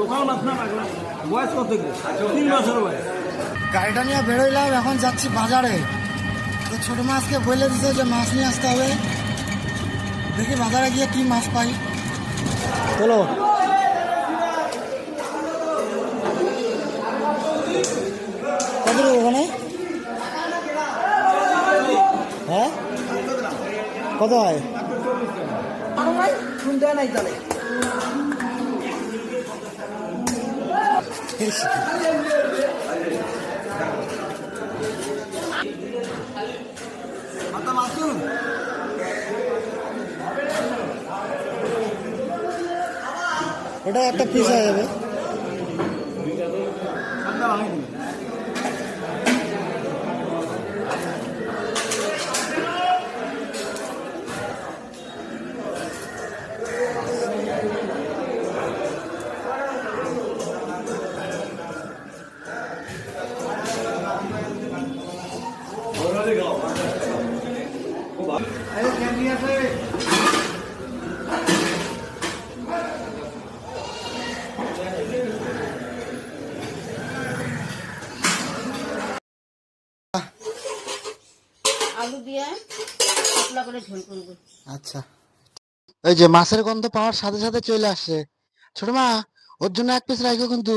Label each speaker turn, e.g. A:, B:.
A: Local মাছ না পাগলা। বয়স কত? 3 বছর বয়স।
B: গাড়িটা নিয়ে বেরোইলাম, এখন যাচ্ছি বাজারে। তো ছোট মাছকে বলে দিছে যে মাছ নিয়ে আসতে হবে। দেখি বাজারে গিয়ে কি মাছ পাই। চলো। কত ওখানে? হ্যাঁ, কত হয়? ওটা একটা পিস হয়ে যাবে।
C: আলু দিয়ে পাতলা করে ঝোল করবো।
B: আচ্ছা, এই যে মাছের গন্ধ পাওয়ার সাথে সাথে চলে আসছে। ছোট মা, ওর জন্য এক পিস রাখো কিন্তু।